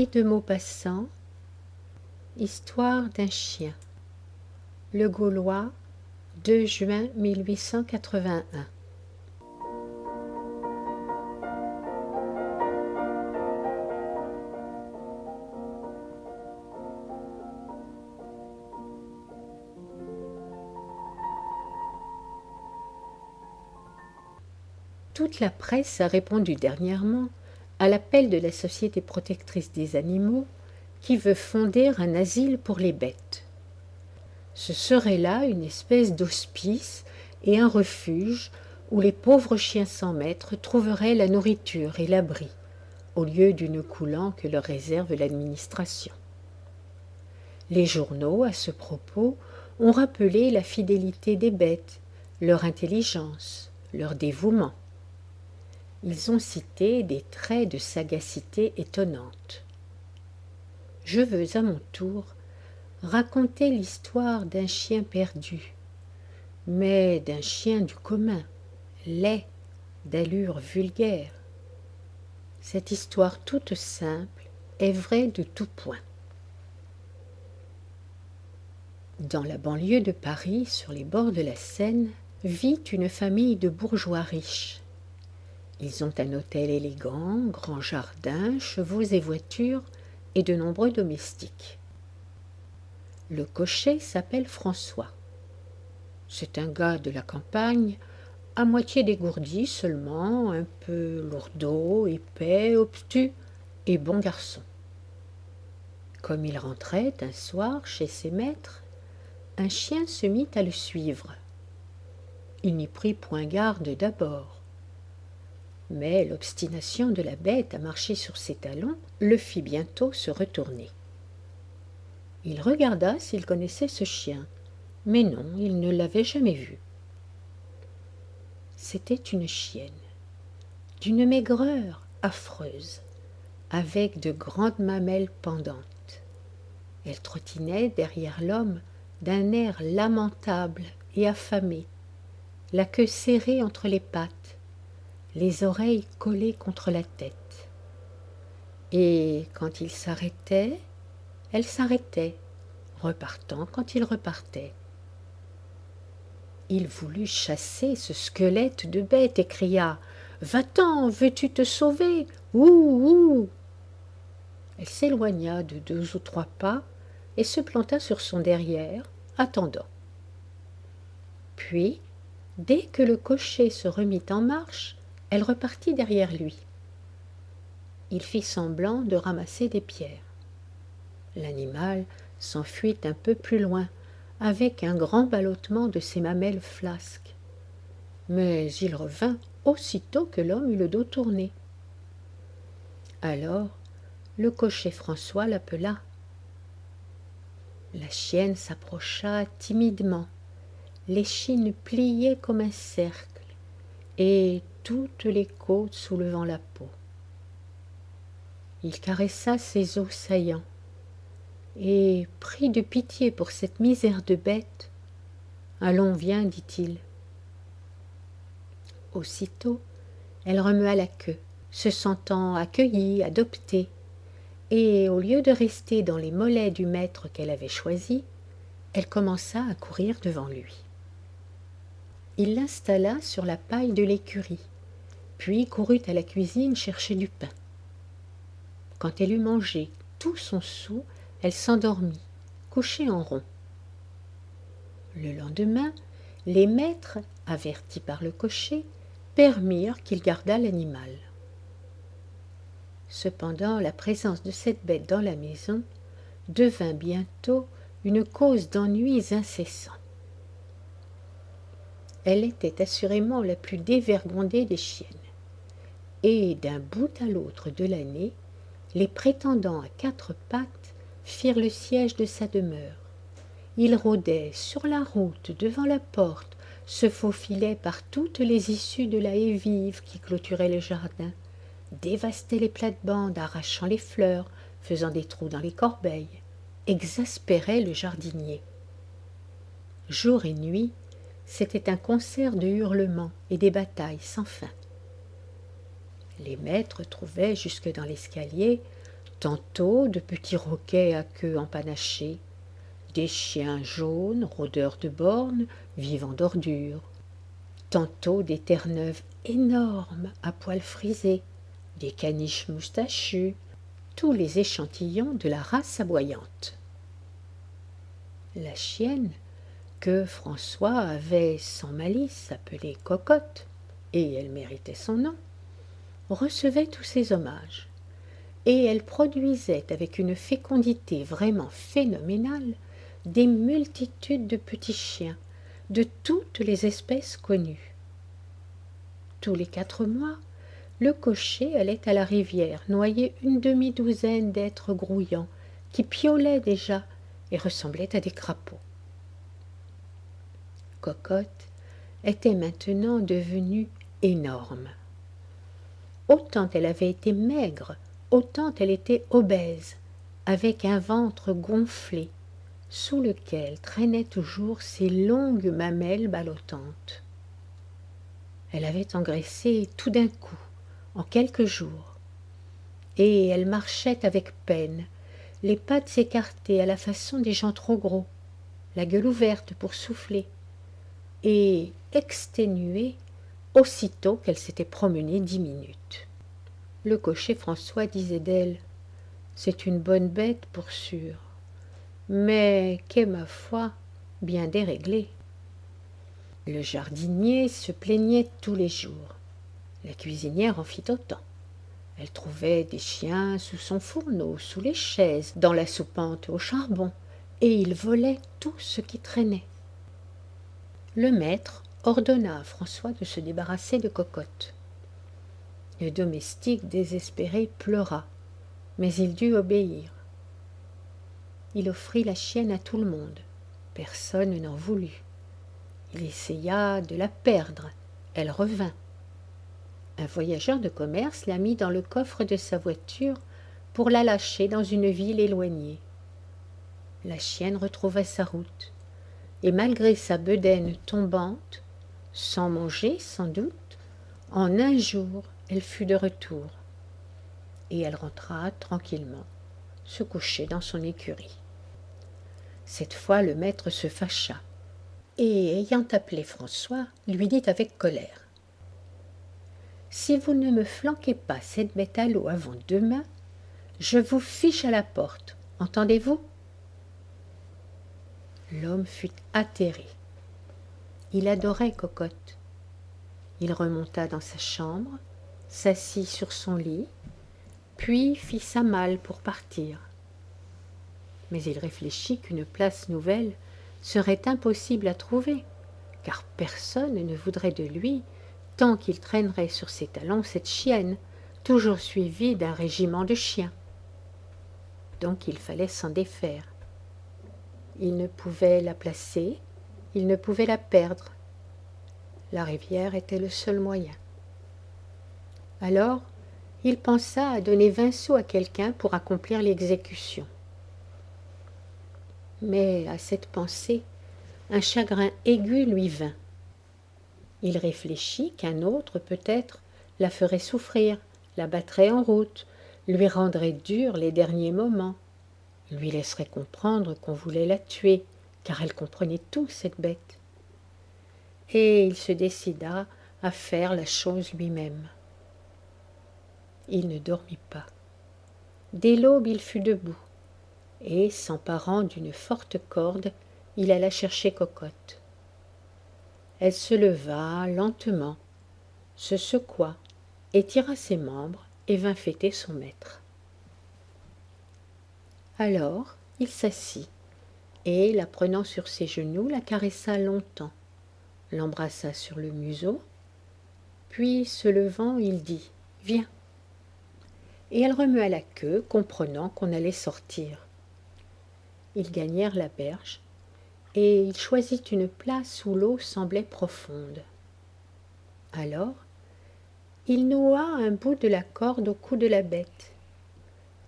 Henri de Maupassant, Histoire d'un chien. Le Gaulois, 2 juin 1881. Toute la presse a répondu dernièrement à l'appel de la Société protectrice des animaux qui veut fonder un asile pour les bêtes. Ce serait là une espèce d'hospice et un refuge où les pauvres chiens sans maître trouveraient la nourriture et l'abri, au lieu du nœud coulant que leur réserve l'administration. Les journaux, à ce propos, ont rappelé la fidélité des bêtes, leur intelligence, leur dévouement. Ils ont cité des traits de sagacité étonnantes. Je veux à mon tour raconter l'histoire d'un chien perdu, mais d'un chien du commun, laid, d'allure vulgaire. Cette histoire toute simple est vraie de tout point. Dans la banlieue de Paris, sur les bords de la Seine, vit une famille de bourgeois riches. Ils ont un hôtel élégant, grand jardin, chevaux et voitures, et de nombreux domestiques. Le cocher s'appelle François. C'est un gars de la campagne, à moitié dégourdi seulement, un peu lourdeau, épais, obtus et bon garçon. Comme il rentrait un soir chez ses maîtres, un chien se mit à le suivre. Il n'y prit point garde d'abord. Mais l'obstination de la bête à marcher sur ses talons le fit bientôt se retourner. Il regarda s'il connaissait ce chien, mais non, il ne l'avait jamais vu. C'était une chienne, d'une maigreur affreuse, avec de grandes mamelles pendantes. Elle trottinait derrière l'homme d'un air lamentable et affamé, la queue serrée entre les pattes, les oreilles collées contre la tête. Et quand il s'arrêtait, elle s'arrêtait, repartant quand il repartait. Il voulut chasser ce squelette de bête et cria « Va-t'en, veux-tu te sauver? Ouh, ouh !» Elle s'éloigna de 2 ou 3 pas et se planta sur son derrière, attendant. Puis, dès que le cocher se remit en marche, elle repartit derrière lui. Il fit semblant de ramasser des pierres. L'animal s'enfuit un peu plus loin, avec un grand ballottement de ses mamelles flasques. Mais il revint aussitôt que l'homme eut le dos tourné. Alors, le cocher François l'appela. La chienne s'approcha timidement, l'échine pliée comme un cercle, et toutes les côtes soulevant la peau. Il caressa ses os saillants, et, pris de pitié pour cette misère de bête, « Allons, viens, dit-il. » Aussitôt, elle remua la queue, se sentant accueillie, adoptée, et au lieu de rester dans les mollets du maître qu'elle avait choisi, elle commença à courir devant lui. Il l'installa sur la paille de l'écurie, puis courut à la cuisine chercher du pain. Quand elle eut mangé tout son sou, elle s'endormit, couchée en rond. Le lendemain, les maîtres, avertis par le cocher, permirent qu'il gardât l'animal. Cependant, la présence de cette bête dans la maison devint bientôt une cause d'ennuis incessants. Elle était assurément la plus dévergondée des chiennes, et d'un bout à l'autre de l'année, les prétendants à 4 pattes firent le siège de sa demeure. Ils rôdaient sur la route, devant la porte, se faufilaient par toutes les issues de la haie vive qui clôturait le jardin, dévastaient les plates-bandes, arrachant les fleurs, faisant des trous dans les corbeilles, exaspéraient le jardinier. Jour et nuit, c'était un concert de hurlements et des batailles sans fin. Les maîtres trouvaient jusque dans l'escalier tantôt de petits roquets à queue empanachée, des chiens jaunes, rôdeurs de bornes, vivant d'ordures, tantôt des terre-neuves énormes à poils frisés, des caniches moustachus, tous les échantillons de la race aboyante. La chienne, que François avait sans malice appelée Cocotte, et elle méritait son nom, recevait tous ces hommages, et elle produisait avec une fécondité vraiment phénoménale des multitudes de petits chiens, de toutes les espèces connues. Tous les 4 mois, le cocher allait à la rivière noyer une demi-douzaine d'êtres grouillants qui piaulaient déjà et ressemblaient à des crapauds. Cocotte était maintenant devenue énorme. Autant elle avait été maigre, autant elle était obèse, avec un ventre gonflé, sous lequel traînaient toujours ses longues mamelles ballottantes. Elle avait engraissé tout d'un coup, en quelques jours, et elle marchait avec peine, les pattes écartées à la façon des gens trop gros, la gueule ouverte pour souffler, et exténuée aussitôt qu'elle s'était promenée 10 minutes. Le cocher François disait d'elle: « C'est une bonne bête pour sûr, mais qu'est, ma foi, bien déréglée. » Le jardinier se plaignait tous les jours. La cuisinière en fit autant. Elle trouvait des chiens sous son fourneau, sous les chaises, dans la soupente au charbon, et ils volaient tout ce qui traînait. Le maître ordonna à François de se débarrasser de Cocotte. Le domestique désespéré pleura, mais il dut obéir. Il offrit la chienne à tout le monde. Personne n'en voulut. Il essaya de la perdre. Elle revint. Un voyageur de commerce la mit dans le coffre de sa voiture pour la lâcher dans une ville éloignée. La chienne retrouva sa route, et malgré sa bedaine tombante, sans manger sans doute, en un jour elle fut de retour, et elle rentra tranquillement se coucher dans son écurie. Cette fois le maître se fâcha, et ayant appelé François, lui dit avec colère: « Si vous ne me flanquez pas cette bête à l'eau avant demain, je vous fiche à la porte, entendez-vous » L'homme fut atterré. Il adorait Cocotte. Il remonta dans sa chambre, s'assit sur son lit, puis fit sa malle pour partir. Mais il réfléchit qu'une place nouvelle serait impossible à trouver, car personne ne voudrait de lui tant qu'il traînerait sur ses talons cette chienne, toujours suivie d'un régiment de chiens. Donc il fallait s'en défaire. Il ne pouvait la placer, il ne pouvait la perdre. La rivière était le seul moyen. Alors, il pensa à donner 20 sous à quelqu'un pour accomplir l'exécution. Mais à cette pensée, un chagrin aigu lui vint. Il réfléchit qu'un autre, peut-être, la ferait souffrir, la battrait en route, lui rendrait dur les derniers moments, lui laisserait comprendre qu'on voulait la tuer, car elle comprenait tout, cette bête. Et il se décida à faire la chose lui-même. Il ne dormit pas. Dès l'aube, il fut debout, et, s'emparant d'une forte corde, il alla chercher Cocotte. Elle se leva lentement, se secoua, étira ses membres et vint fêter son maître. Alors il s'assit, et, la prenant sur ses genoux, la caressa longtemps, l'embrassa sur le museau, puis, se levant, il dit « Viens !» Et elle remua la queue, comprenant qu'on allait sortir. Ils gagnèrent la berge, et il choisit une place où l'eau semblait profonde. Alors, il noua un bout de la corde au cou de la bête,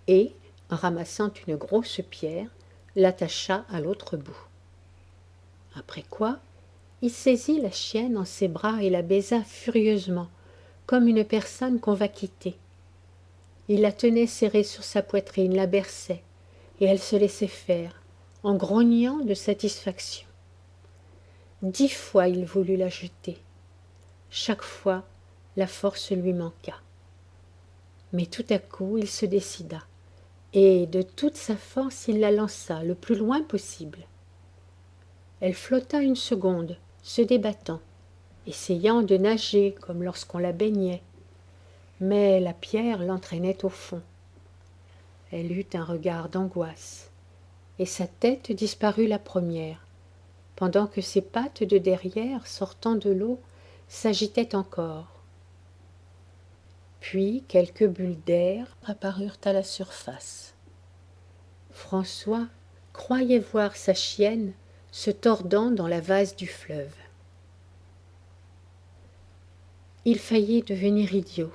et, en ramassant une grosse pierre, l'attacha à l'autre bout. Après quoi, il saisit la chienne en ses bras et la baisa furieusement, comme une personne qu'on va quitter. Il la tenait serrée sur sa poitrine, la berçait, et elle se laissait faire, en grognant de satisfaction. 10 fois il voulut la jeter. Chaque fois, la force lui manqua. Mais tout à coup, il se décida, et de toute sa force, il la lança le plus loin possible. Elle flotta une seconde, se débattant, essayant de nager comme lorsqu'on la baignait. Mais la pierre l'entraînait au fond. Elle eut un regard d'angoisse, et sa tête disparut la première, pendant que ses pattes de derrière, sortant de l'eau, s'agitaient encore. Puis quelques bulles d'air apparurent à la surface. François croyait voir sa chienne se tordant dans la vase du fleuve. Il faillit devenir idiot.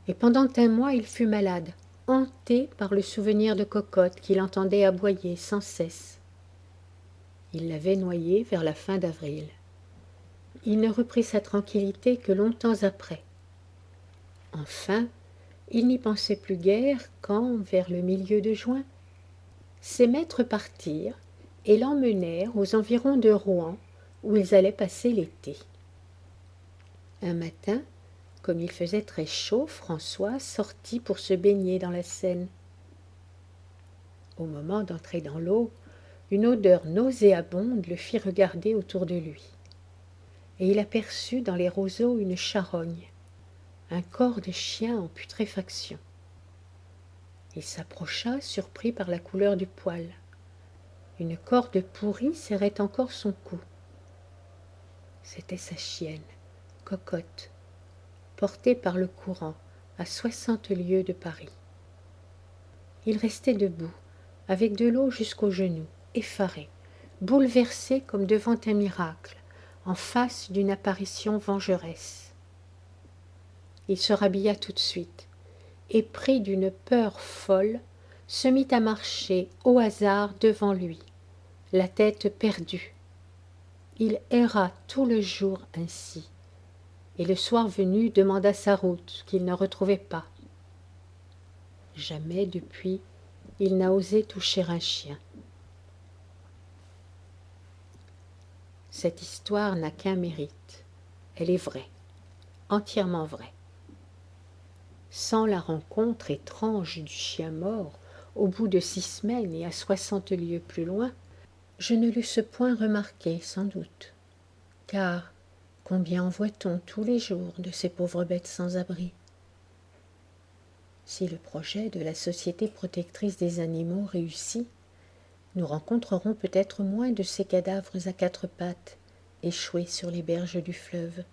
Et pendant un mois, il fut malade, hanté par le souvenir de Cocotte qu'il entendait aboyer sans cesse. Il l'avait noyée vers la fin d'avril. Il ne reprit sa tranquillité que longtemps après. Enfin, il n'y pensait plus guère quand, vers le milieu de juin, ses maîtres partirent et l'emmenèrent aux environs de Rouen, où ils allaient passer l'été. Un matin, comme il faisait très chaud, François sortit pour se baigner dans la Seine. Au moment d'entrer dans l'eau, une odeur nauséabonde le fit regarder autour de lui. Et il aperçut dans les roseaux une charogne, un corps de chien en putréfaction. Il s'approcha, surpris par la couleur du poil. Une corde pourrie serrait encore son cou. C'était sa chienne, Cocotte, portée par le courant à 60 lieues de Paris. Il restait debout, avec de l'eau jusqu'aux genoux, effaré, bouleversé comme devant un miracle, en face d'une apparition vengeresse. Il se rhabilla tout de suite, et pris d'une peur folle, se mit à marcher au hasard devant lui, la tête perdue. Il erra tout le jour ainsi, et le soir venu demanda sa route qu'il ne retrouvait pas. Jamais depuis, il n'a osé toucher un chien. Cette histoire n'a qu'un mérite. Elle est vraie, entièrement vraie. Sans la rencontre étrange du chien mort, au bout de 6 semaines et à 60 lieues plus loin, je ne l'eusse point remarqué, sans doute. Car combien en voit-on tous les jours de ces pauvres bêtes sans abri? Si le projet de la Société protectrice des animaux réussit, nous rencontrerons peut-être moins de ces cadavres à 4 pattes, échoués sur les berges du fleuve.